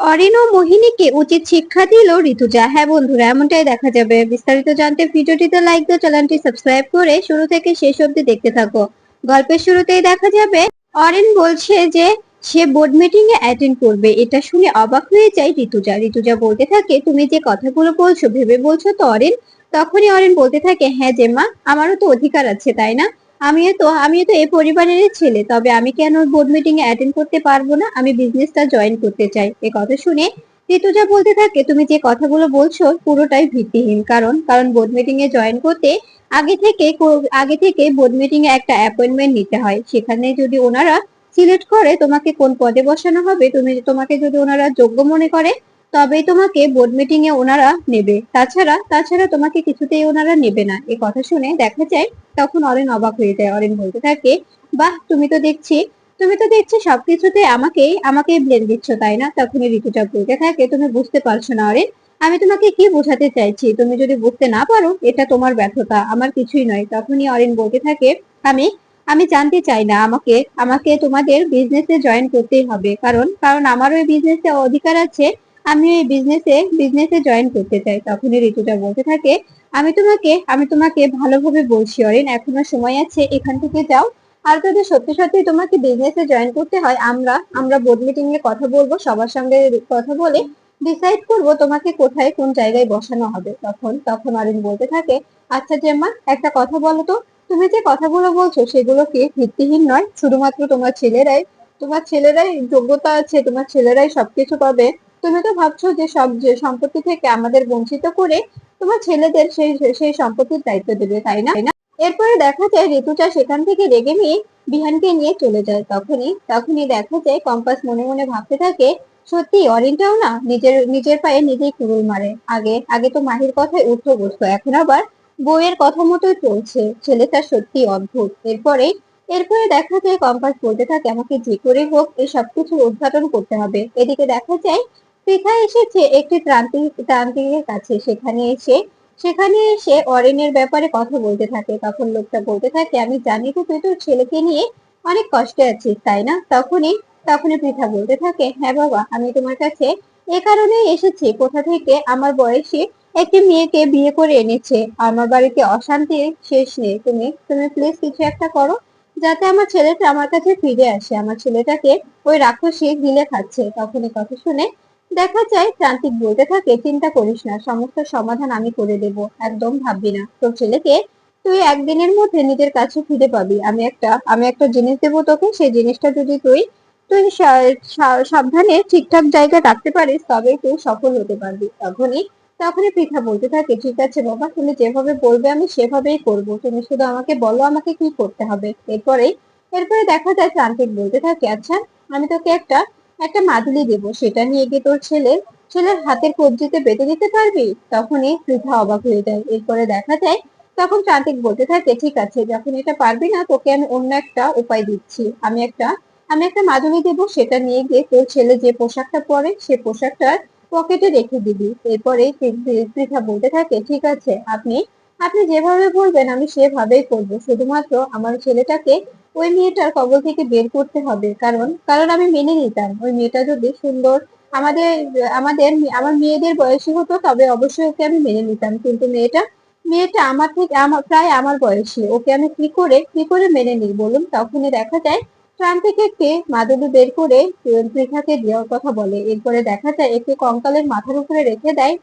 অরিন ও মোহিনীকে উচিত শিক্ষা দিল ঋতুজা। হ্যাঁ বন্ধুরা, এমনটাই দেখা যাবে। বিস্তারিত জানতে ভিডিওটিতে লাইক দাও, চ্যানেলটি সাবস্ক্রাইব করে শুরু থেকে শেষ অবধি দেখতে থাকো। গল্পের শুরুতেই দেখা যাবে অরিন বলছে যে সে বোর্ড মিটিং এ অ্যাটেন্ড করবে। এটা শুনে অবাক হয়ে যায় ঋতুজা। ঋতুজা বলতে থাকে, তুমি যে কথাগুলো বলছো ভেবে বলছো তো অরিন? তখনই অরিন বলতে থাকে, হ্যাঁ জেম্মা, আমারও তো অধিকার আছে তাই না? আমিও তো এই পরিবারেরই ছেলে, তবে আমি কেন বোর্ড মিটিং এ অ্যাটেন্ড করতে পারবো না? আমি বিজনেসটা জয়েন করতে চাই। এ কথা শুনে ঋতুজা বলতে থাকে, তুমি যে কথাগুলো বলছো পুরোটাই ভিত্তিহীন। কারণ বোর্ড মিটিং এ জয়েন করতে আগে থেকে বোর্ড মিটিং এ একটা অ্যাপয়েন্টমেন্ট নিতে হয়। সেখানে যদি ওনারা সিলেক্ট করে তোমাকে কোন পদে বসানো হবে, তোমাকে যদি ওনারা যোগ্য মনে করে, তবেই তোমাকে বোর্ড মিটিং এ ওনারা নেবে। তাছাড়া তোমাকে কিছুতেই ওনারা নেবে না। এ কথা শুনে দেখা যায় তখন অরিন অবাক হয়ে যায়। অরিন বলতে থাকে, বাহ, তুমি তো দেখছি সবকিছুতে আমাকেই ব্লেম দিচ্ছ তাই না? তখনই ঋতুজা বলতে থাকে, তুমি বুঝতে পারছো না অরিন, আমি তোমাকে কি বোঝাতে চাইছি? তুমি যদি বুঝতে না পারো এটা তোমার ব্যর্থতা, আমার কিছুই নয়। তখনই অরিন বলতে থাকে, আমি আমি জানতে চাই না, আমাকে আমাকে তোমাদের বিজনেসে জয়েন করতেই হবে। কারণ আমারও এই বিজনেসে অধিকার আছে। আমি এই বিজনেসে জয়েন করতে চাই। তখনই ঋতুজা বলতে থাকে, আমি তোমাকে ভালোভাবে বলছি অরিন, এখনো সময় আছে, এখান থেকে যাও। আর যদি সত্যি সত্যি তোমাকে বিজনেসে জয়েন করতে হয়, আমরা বোর্ড মিটিং এ কথা বলবো, সবার সঙ্গে কথা বলে ডিসাইড করব তোমাকে কোথায় কোন জায়গায় বসানো হবে। তখন অরিন বলতে থাকে, আচ্ছা জেম্মা, একটা কথা বলো তো, তুমি যে কথাগুলো বলছো সেগুলো কি ভিত্তিহীন নয়? শুধুমাত্র তোমার ছেলেরাই যোগ্যতা আছে, তোমার ছেলেরাই সবকিছু পাবে? তুমি তো ভাবছো যে সম্পত্তি থেকে আমাদের বঞ্চিত করে তোমার ছেলেদের সেই সম্পত্তির দায়িত্ব দেবে তাই না? এরপরে দেখা যায় ঋতুজা সেখান থেকে রেগে মেয়ে বিহানকে নিয়ে চলে যায়। তখনই দেখা যায় কম্পাস মনে মনে ভাবতে থাকে, সত্যি অরিনটাও না নিজের নিজের পায়ে নিজেই কুড়ুল মারে। আগে আগে তো মাহির কথায় উঠতো বসতো, এখন আবার বউয়ের কথা মতোই চলছে। ছেলেটা সত্যি অদ্ভুত। এরপরে দেখা যায় কম্পাস বলতে থাকে, আমাকে যে করে হোক এই সবকিছু উদ্ঘাটন করতে হবে। এদিকে দেখা যায় পৃথা এসেছে একটি তান্ত্রিকের কাছে। সেখানে এসে অরিনের ব্যাপারে কথা বলতে থাকে। তখন লোকটা বলতে থাকে, আমি জানি তো তুই তোর ছেলেকে নিয়ে অনেক কষ্টে আছিস তাই না? তখনই পৃথা বলতে থাকে, হ্যাঁ বাবা, আমি তোমার কাছে এ কারণেই এসেছি, কোথা থেকে আমার বয়সী একটি মেয়েকে বিয়ে করে এনেছে। আমার বাড়িতে অশান্তির শেষ নেই। তুমি প্লিজ কিছু একটা করো, যাতে আমার ছেলেটা আমার কাছে ফিরে আসে। আমার ছেলেটাকে ওই রাক্ষসী গিলে খাচ্ছে। তখনই কথা শুনে দেখা যায় প্রান্তিক বলতে থাকে, চিন্তা করিস না, সমস্ত সমাধান আমি করে দেব, একদম ভাববি না। তোর ছেলেকে তুই একদিনের মধ্যে নিজের কাছে ফিরে পাবি। আমি একটা জিনিস দেবো তোকে, সেই জিনিসটা যদি তুই তুই সাবধানে ঠিকঠাক জায়গায় রাখতে পারিস, তবেই তুই সফল হতে পারবি। তখনই পৃথা বলতে থাকে, ঠিক আছে বাবা, তুমি যেভাবে বলবে আমি সেভাবেই করব, তুমি শুধু আমাকে বলো আমাকে কি করতে হবে। এরপরে দেখা যায় প্রান্তিক বলতে থাকে, আচ্ছা, আমি তোকে একটা একটা মাদুলি দেবো, সেটা নিয়ে গিয়ে তোর ছেলের হাতের কবজিতে বেঁধে দিতে পারবি। তখনই পৃথা অবাক হয়ে যায়। এরপরে দেখা যায় তখন প্রান্তিক বলতে থাকে, ঠিক আছে, যখন এটা পারবি না তোকে আমি অন্য একটা উপায় দিচ্ছি। আমি একটা মাদুলি দেবো, সেটা নিয়ে গিয়ে তোর ছেলে যে পোশাকটা পরে সে পোশাকটার পকেটে রেখে দিবি। এরপরে পৃথা বলতে থাকে, ঠিক আছে, আপনি আপনি যেভাবে বলবেন আমি সেভাবেই করবো। শুধুমাত্র আমার ছেলেটাকে ওই মেয়েটার কবল থেকে বের করতে হবে। কারণ আমি মেনে নিতাম ওই মেয়েটা যদি সুন্দর আমাদের আমাদের আমার মেয়েদের বয়সী হতো, তবে অবশ্যই ওকে আমি মেনে নিতাম। কিন্তু মেয়েটা আমার থেকে প্রায় আমার বয়সী, ওকে আমি কি করে মেনে নিই বলুন? তখনই দেখা যায় প্রান্তিক একটি মাদুলি বের করে পৃথাকে দেওয়ার কথা বলে। এরপরে দেখা যায় একটি কঙ্কালের মাথার উপরে রেখে দেয়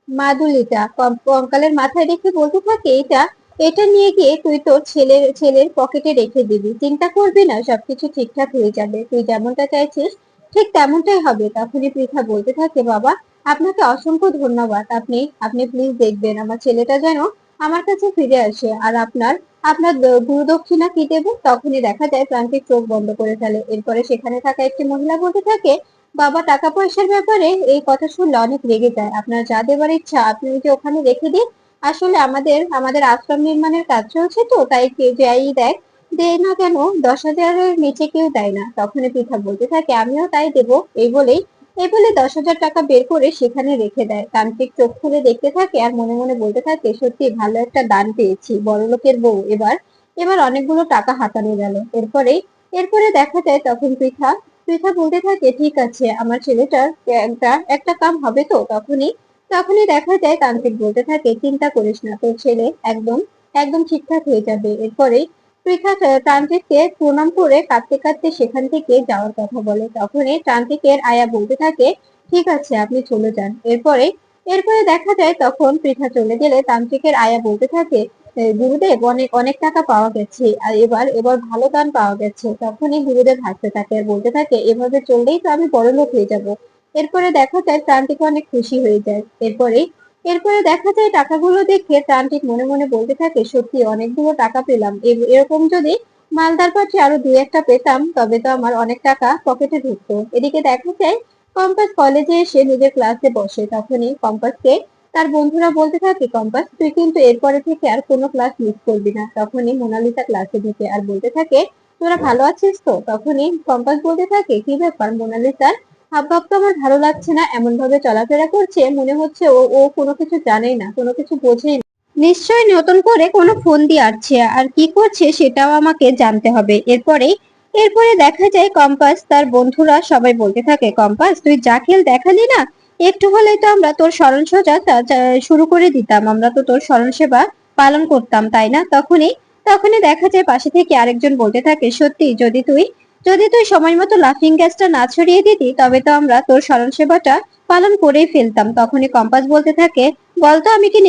মাদুলিটা। কঙ্কালের মাথায় রেখে বলতে থাকে, এটা এটা নিয়ে গিয়ে তুই তোর ছেলের পকেটে রেখে দিবি, চিন্তা করবি না, সবকিছু ঠিকঠাক হয়ে যাবে, তুই যেমনটা চাইছিস ঠিক তেমনটাই হবে। তখনই পৃথা বলতে থাকে, বাবা, আপনাকে অসংখ্য ধন্যবাদ। আপনি প্লিজ দেখবেন আমার ছেলেটা যেন আমার কাছে ফিরে আসে। আর আপনার গুরুদক্ষিণা কি দেবো? তখনই দেখা যায় প্রান্তিক চোখ বন্ধ করে ফেলে। এরপরে সেখানে থাকা একটি মহিলা বলতে থাকে, বাবা টাকা পয়সার ব্যাপারে এই কথা শুনলে অনেক রেগে যায়। আপনার যা দেবার ইচ্ছা আপনি যে ওখানে রেখে দিন। আসলে আমাদের আশ্রম নির্মাণের কাজ চলছে, তো তাই কে যাই দেয় না কেন, 10,000-এর নিচে কেউ দেয় না। তখনই পৃথা বলতে থাকে, আমিও তাই দেবো। এই বলে 10,000 টাকা বের করে সেখানে রেখে দেয়। তান্ত্রিক চোখ খুলে দেখতে থাকে আর মনে মনে বলতে থাকে, সত্যি ভালো একটা দান পেয়েছি, বড়লোকের বউ। এবার অনেকগুলো টাকা হাতানো গেল। এরপরে দেখা যায় তখন পৃথা পৃথা বলতে থাকে ঠিক আছে আমার ছেলেটার একটা একটা কাম হবে তো। তখনই তখনই দেখা যায় তান্ত্রিক বলতে থাকে চিন্তা করিস না, তোর ছেলে একদম একদম ঠিকঠাক হয়ে যাবে। এরপরেই পৃথা তান্ত্রিককে প্রণাম করে কাঁদতে কাঁদতে সেখান থেকে যাওয়ার কথা বলে। তখনই তান্ত্রিকের আয়া বলতে থাকে ঠিক আছে আপনি চলে যান। এরপরে দেখা যায় তখন পৃথা চলে গেলে তান্ত্রিকের আয়া বলতে থাকে গুরুদেব অনেক অনেক টাকা পাওয়া গেছে আর এবার এবার ভালো দান পাওয়া গেছে। তখনই গুরুদেব হাসতে থাকে আর বলতে থাকে এভাবে চললেই তো আমি বড়লোক হয়ে যাব। এরপরে দেখা যায় তান্ত্রিক অনেক খুশি হয়ে যায়। এরপরে দেখা যায় টাকাগুলো দেখে তান্ত্রিক মনে মনে বলতে থাকে সত্যি অনেকগুলো টাকা পেলাম, এরকম যদি মালদার পাশে আরো দুই একটা পেতাম তবে তো আমার অনেক টাকা পকেটে ঢুকতো। এদিকে দেখা যায় কম্পাস কলেজে এসে নিজের ক্লাসে বসে। তখনই কম্পাসকে তার বন্ধুরা বলতে থাকে কম্পাস তুই কিন্তু এরপরে থেকে আর কোনো ক্লাস মিস করবি না। তখনই মোনালিসা ক্লাসে ঢুকে আর বলতে থাকে তোরা ভালো আছিস তো। তখনই কম্পাস বলতে থাকে কি ব্যাপার মোনালিসার হাবভাব তো আমার ভালো লাগছে না, এমন ভাবে চলাফেরা করছে মনে হচ্ছে ও ও কোনো কিছু জানেই না, কোনো কিছু বোঝেই না। নিশ্চয়ই নতুন করে কোনো ফোন দিয়ে আসছে আর কি করছে সেটাও আমাকে জানতে হবে। এরপরে দেখা যায় কম্পাস তার বন্ধুরা সবাই বলতে থাকে কম্পাস তুই যা খেল দেখালি না, একটু হলেই তো আমরা তোর স্মরণ সোজা শুরু করে দিতাম, আমরা তো তোর স্মরণ সেবা পালন করতাম তাই না। তখনই দেখা যায় পাশে থেকে আরেকজন বলতে থাকে সত্যি যদি তুই সময় মতো লাফিং গ্যাসটা না ছড়িয়ে দিতি তবে তো আমরা তোর স্মরণ সেবাটা পালন করেই ফেলতাম। তখনই কম্পাস বলতে থাকে বলতো আমি কি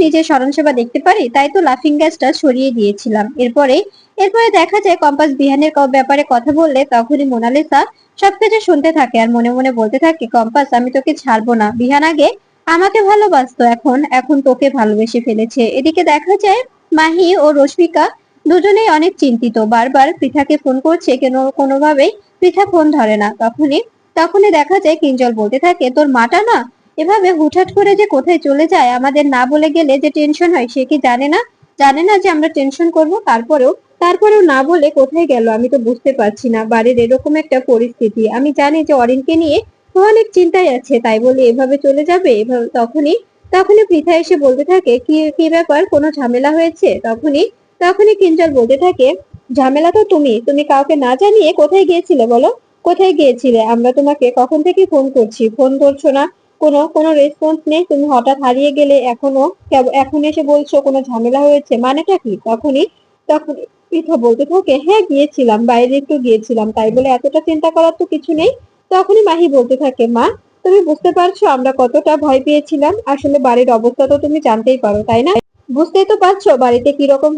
নিজে স্মরণ সেবা দেখতে পারি, তাই তো লাফিং গ্যাসটা ছড়িয়ে দিয়েছিলাম। এরপরে দেখা যায় কম্পাস বিহানের ব্যাপারে কথা বললে তখনই মোনালিসা সবকিছু শুনতে থাকে আর মনে মনে বলতে থাকে কম্পাস আমি তোকে ছাড়বো না, বিহান আগে আমাকে ভালোবাসতো এখন এখন তোকে ভালোবেসে ফেলেছে। এদিকে দেখা যায় মাহি ও রশ্মিকা দুজনেই অনেক চিন্তিত, বারবার পৃথাকে ফোন করছে কেন কোনোভাবেই পৃথা ফোন ধরে না। তখনই দেখা যায় কিঞ্জল বলতে থাকে তোর মাটা না এভাবে হুটহাট করে যে কোথায় চলে যায় আমাদের না বলে গেলে যে টেনশন হয় সে কি জানে না যে আমরা টেনশন করব। তারপরেও না বলে কোথায় গেল আমি তো বুঝতে পারছি না। বাড়ির এরকম একটা পরিস্থিতি, আমি জানি যে অরিনকে নিয়ে ও অনেক চিন্তায় আছে, তাই বলে এভাবে চলে যাবে এভাবে। তখনই পৃথা এসে বলতে থাকে কি কি ব্যাপার কোনো ঝামেলা হয়েছে। তখনই কিঞ্জল বলতে থাকে ঝামেলা তো তুমি কাউকে না জানিয়ে কোথায় গিয়েছিলে বলো, কোথায় গিয়েছিলে? আমরা তোমাকে কখন থেকে ফোন করছি, ফোন ধরছো না, কোনো কোনো রেসপন্স নেই, তুমি হঠাৎ হারিয়ে গেলে এখন এসে বলছো কোনো ঝামেলা হয়েছে, মানেটা কি? তখন পৃথা বলতে থাকে হ্যাঁ গিয়েছিলাম, বাইরে একটু গিয়েছিলাম, তাই বলে এতটা চিন্তা করার তো কিছু নেই। তখনই মাহি বলতে থাকে মা তুমি বুঝতে পারছো আমরা কতটা ভয় পেয়েছিলাম, আসলে বাড়ির অবস্থা তো তুমি জানতেই পারো তাই না, বুঝতেই তো পারছো বাড়িতে কিরকম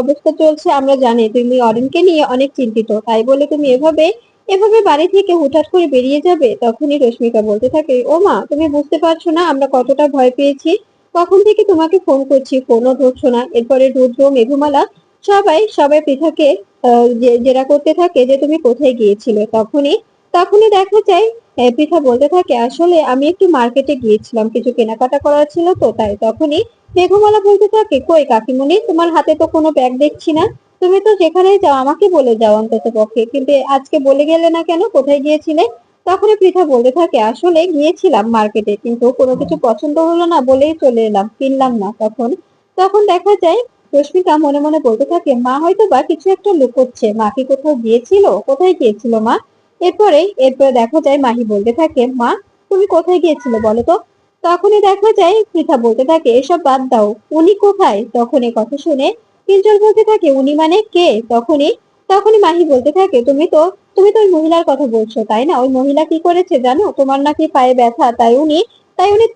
অবস্থা চলছে। আমরা জানি তুমি অরিনকে নিয়ে অনেক চিন্তিত, তাই বলে তুমি এভাবে এভাবে বাড়ি থেকে হুটহাট করে বেরিয়ে যাবে। তখনই রশ্মিকা বলতে থাকে ও মা তুমি বুঝতে পারছো না আমরা কতটা ভয় পেয়েছি, কখন থেকে তোমাকে ফোন করছি ফোনও ধরছো না। এরপরে রুদ্র মেঘমালা সবাই পৃথাকে জেরা করতে থাকে যে তুমি কোথায় গিয়েছিলে। তখনই দেখা যায় পৃথা বলতে থাকে আসলে আমি একটু মার্কেটে গিয়েছিলাম, কিছু কেনাকাটা করার ছিল তো তাই। তখনই মেঘমালা বলতে থাকে কই কাকিমণি তোমার হাতে তো কোনো ব্যাগ দেখছি না, তুমি তো যেখানেই যাও আমাকে বলে যাও অন্তত পক্ষে, কিন্তু আজকে বলে গেলে না কেন কোথায় গিয়েছিলে। তখনই পৃথা বলতে থাকে আসলে গিয়েছিলাম মার্কেটে কিন্তু কোনো কিছু পছন্দ হলো না বলেই চলে এলাম, কিনলাম না। তখন দেখা যায় রশ্মিকা মনে মনে বলতে থাকে মা হয়তো বা কিছু একটা লুকোচ্ছে, মা কি কোথাও গিয়েছিল, কোথায় গিয়েছিল মা। এরপরে দেখা যায় মাহি বলতে থাকে মা তুমি কোথায় গিয়েছিলে বলো তো। তখনই দেখা যায় পৃথা বলতে থাকে এসব বাদ দাও, উনি কোথায়। তখন এই কথা শুনে কিঞ্জল বলতে থাকে উনি মানে কে। তখনই মাহি বলতে থাকে তুমি তো ওই মহিলার কথা বলছো তাই না, ওই মহিলা কি করেছে জানো, তোমার নাকি পায়ে ব্যথা, তাই উনি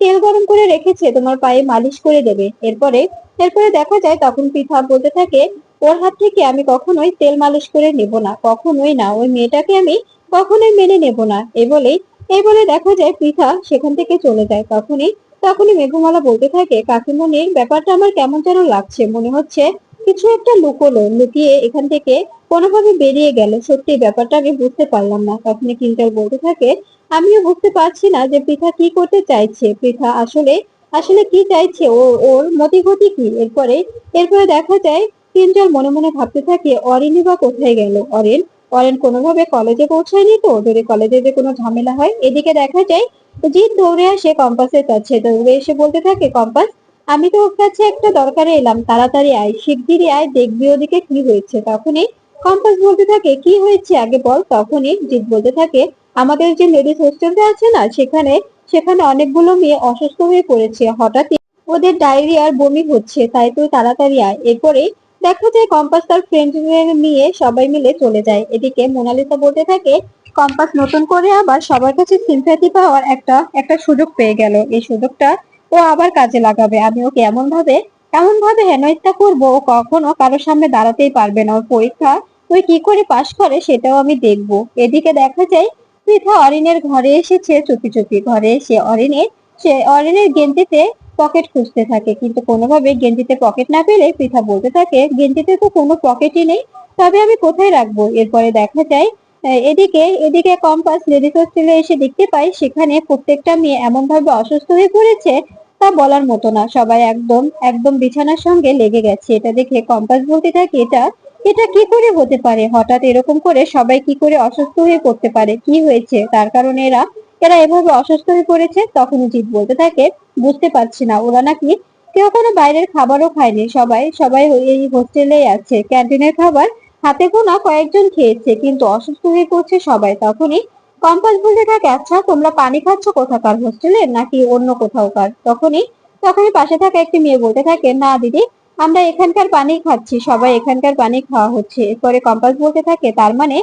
তেল গরম করে রেখেছে তোমার পায়ে মালিশ করে দেবে। এরপরে দেখা যায় তখন পৃথা বলতে থাকে ওর হাত থেকে আমি কখনোই তেল মালিশ করে নেব না, কখনোই না, ওই মেয়েটাকে আমি কখনোই মেনে নেব না। এই বলে দেখা যায় পৃথা সেখান থেকে চলে যায়। তখনই মেঘমালা বলতে থাকে কাকিমণির ব্যাপারটা আমার কেমন যেন লাগছে, মনে হচ্ছে কিছু একটা লুকিয়ে এখান থেকে কোনোভাবে বেরিয়ে গেল, সত্যি ব্যাপারটা আমি বুঝতে পারলাম না। তখনই কিঞ্জল বলতে থাকে আমিও বুঝতে পারছি না যে পৃথা কি করতে চাইছে, পৃথা আসলে আসলে কি চাইছে, ওর মতিগতি কি। এরপরে দেখা যায় কিঞ্জল মনে মনে ভাবতে থাকে অরিনই বা কোথায় গেল, অরেন কোনোভাবে কলেজে পৌঁছায়নি তো, যদি কলেজে যে কোনো ঝামেলা হয়। এদিকে দেখা যায় জিৎ দৌড়ে আসে কম্পাসের কাছে, দৌড়ে এসে বলতে থাকে কম্পাস আমি তো ওর কাছে একটা দরকারে এলাম, তাড়াতাড়ি আয়, শিগগিরই আয়, দেখবি ওদিকে কি হয়েছে। কম্পাস বলতে থাকে কি হয়েছে আগে বল। তখনই জিৎ বলতে থাকে আমাদের যে লেডিস হোস্টেলটা আছে না, সেখানে সেখানে অনেকগুলো মেয়ে অসুস্থ হয়ে পড়েছে, হঠাৎই ওদের ডায়রিয়া আর বমি হচ্ছে, তাই তুই তাড়াতাড়ি আয়। এরপরে দেখা যায় কম্পাস তার ফ্রেন্ডদের নিয়ে সবাই মিলে চলে যায়। এদিকে মোনালিসা বলতে থাকে কম্পাস নতুন করে আবার সবার কাছে সিম্প্যাথি পাওয়ার একটা একটা সুযোগ পেয়ে গেল। এই সুযোগটা ও আবার কাজে লাগাবে। আমি ওকে এমন ভাবে হেনস্থা করবো, ও কখনো কারোর সামনে দাঁড়াতেই পারবে না। ওর পরীক্ষা ওই কি করে পাশ করে সেটাও আমি দেখবো। এদিকে দেখা যায় পৃথা অরিনের ঘরে এসেছে চুপি চুপি। ঘরে এসে অরিনের গেঞ্জিতে পকেট খুঁজতে থাকে, কিন্তু কোনোভাবে গেঞ্জিতে পকেট না পেলে পৃথা বলতে থাকে গেঞ্জিতে তো কোনো পকেটই নেই, তবে আমি কোথায় রাখবো। এরপরে দেখা যায় এদিকে এদিকে কম্পাস লেডিস হোস্টেলে এসে দেখতে পাই সেখানে প্রত্যেকটা মেয়ে এমন ভাবে অসুস্থ হয়ে পড়েছে তা বলার মতো না। সবাই একদম একদম বিছানার সঙ্গে লেগে গেছে। এটা দেখে কম্পাস বলতে থাকে এটা এটা কি করে হতে পারে, হঠাৎ এরকম করে সবাই কি করে অসুস্থ হয়ে পড়তে পারে, কি হয়েছে তার কারণে এরা এরা এভাবে অসুস্থ হয়ে পড়েছে। তখন জিৎ বলতে থাকে বুঝতে পারছি না, ওরা নাকি কেউ কোনো বাইরের খাবারও খায়নি, সবাই সবাই এই হোস্টেলেই আছে, ক্যান্টিনের খাবার হাতে গোনা কয়েকজন খেয়েছে, কিন্তু অসুস্থ হয়ে পড়ছে সবাই। তখনই কম্পাস বলতে থাকে আচ্ছা তোমরা পানি খাচ্ছ কোথাকার, হোস্টেলের নাকি অন্য কোথাওকার। তখনই পাশে থাকা একটি মেয়ে বলতে থাকে না দিদি, আমরা এখানকার পানি খাচ্ছি, সবাই এখানকার পানি খাওয়া হচ্ছে। এরপরে কম্পাস বলতে থাকে তার মানে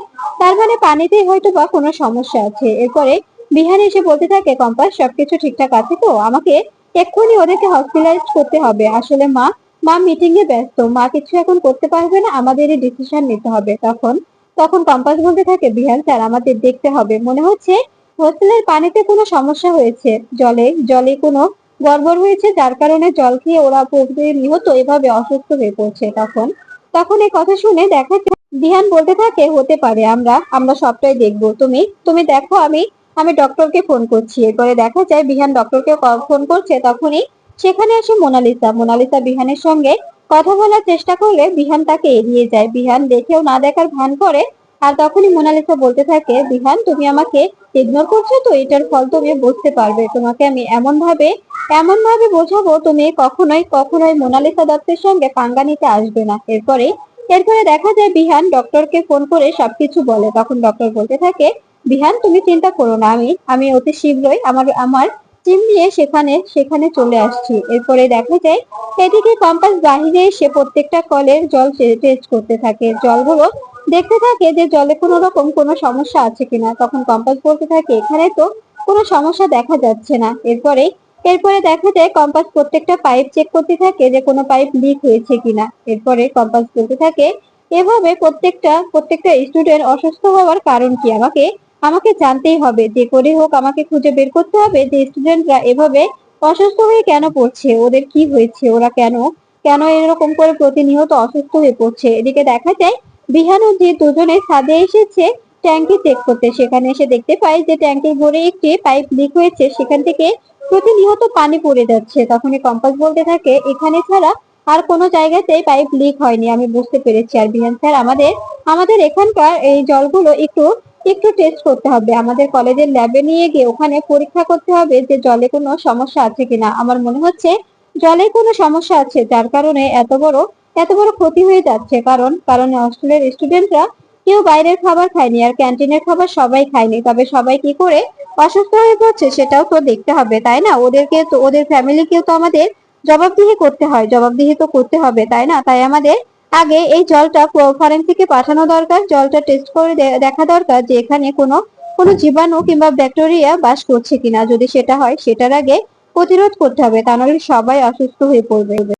পানিতেই হয়তো বা কোনো সমস্যা আছে। এরপরে বিহান এসে বলতে থাকে কম্পাস সবকিছু ঠিকঠাক আছে তো, আমাকে এক্ষুনি ওদেরকে হসপিটালাইজ করতে হবে। আসলে মা মা মিটিং এ ব্যস্ত, মা কিছু এখন করতে পারবে না, আমাদেরই ডিসিশন নিতে হবে। তখন তখন কম্পাস বলতে থাকে বিহান স্যার আমাদের দেখতে হবে, মনে হচ্ছে হোস্টেলের পানিতে কোনো সমস্যা হয়েছে, জলে জলে কোনো গড়বড় হয়েছে, যার কারণে জল খেয়ে ওরা নিহত এভাবে অসুস্থ হয়ে পড়ছে। তখন তখন এই কথা শুনে দেখা যায় বিহান বলতে থাকে হতে পারে, আমরা আমরা সবটাই দেখবো, তুমি তুমি দেখো, আমি ডক্টরকে ফোন করছি। এরপরে দেখা যায় বিহান ডক্টরকে ফোন করছে। তখনই সেখানে আসে মোনালিসা বিহানের সঙ্গে কথা বলার চেষ্টা করলে বিহান তাকে এড়িয়ে যায়। বিহান দেখেও না দেখার ভান করে। আর তখনই মোনালিসা বলতে থাকে বিহান তুমি আমাকে ইগনোর করছো তো, এটার ফল তুমি বুঝতে পারবে, তোমাকে আমি এমন ভাবে বোঝাবো তুমি কখনোই কখনোই মোনালিসা দত্তের সঙ্গে পাঙ্গা নিতে আসবে না। এরপরে দেখা যায় বিহান ডক্টরকে ফোন করে সবকিছু বলে। তখন ডক্টর বলতে থাকে বিহান তুমি চিন্তা করো না, আমি আমি অতি শীঘ্রই আমার আমার টিম নিয়ে সেখানে সেখানে চলে আসছি। এরপরে দেখা যায় এদিকে কম্পাস বাহিরে এসে প্রত্যেকটা কলের জল টেস্ট করতে থাকে, জলগুলো দেখতে থাকে যে জলে কোনো রকম কোনো সমস্যা আছে কিনা। তখন কম্পাস বলতে থাকে এখানে তো কোনো সমস্যা দেখা যাচ্ছে না। এরপরে দেখা যায় কম্পাস প্রত্যেকটা পাইপ চেক করতে থাকে যে কোনো পাইপ লিক হয়েছে কিনা। এরপরে কম্পাস বলতে থাকে এভাবে প্রত্যেকটা স্টুডেন্ট অসুস্থ হওয়ার কারণ কি, আমাকে আমাকে জানতেই হবে, যে করে হোক আমাকে খুঁজে বের করতে হবে যে স্টুডেন্টরা এভাবে অসুস্থ হয়ে কেন পড়ছে, ওদের কি হয়েছে, ওরা কেন কেন এরকম করে প্রতিনিয়ত অসুস্থ হয়ে পড়ছে। এদিকে দেখা যায় বিহান ও জিৎ দুজনে ছাদে এসেছে ট্যাঙ্কি চেক করতে। সেখানে এসে দেখতে পাই যে ট্যাঙ্কির ভরে একটি পাইপ লিক হয়েছে, সেখান থেকে প্রতিনিয়ত পানি পড়ে যাচ্ছে। তখনই কম্পাস বলতে থাকে এখানে ছাড়া আর কোনো জায়গাতেই পাইপ লিক হয়নি, আমি বুঝতে পেরেছি। আর বিহান স্যার আমাদের আমাদের এখানকার এই জলগুলো একটু একটু টেস্ট করতে হবে, আমাদের কলেজের ল্যাবে নিয়ে গিয়ে ওখানে পরীক্ষা করতে হবে যে জলে কোনো সমস্যা আছে কিনা। আমার মনে হচ্ছে জলে কোনো সমস্যা আছে, যার কারণে এত বড় ক্ষতি হয়ে যাচ্ছে। কারণ হস্টেলের স্টুডেন্টরা কেউ বাইরের খাবার খায়নি আর ক্যান্টিনের খাবার সবাই খায়নি, তবে সবাই কি করে অসুস্থ হয়ে পড়ছে সেটাও তো দেখতে হবে, তাই না? ওদেরকে তো ওদের ফ্যামিলিকেও তো আমাদের জবাবদিহি তো করতে হবে, তাই না? তাই আমাদের আগে এই জলটা ফরেনসিকে পাঠানো দরকার, জলটা টেস্ট করে দেখা দরকার যে এখানে কোনো কোনো জীবাণু কিংবা ব্যাকটেরিয়া বাস করছে কিনা। যদি সেটা হয় সেটার আগে প্রতিরোধ করতে হবে, তা নাহলে সবাই অসুস্থ হয়ে পড়বে।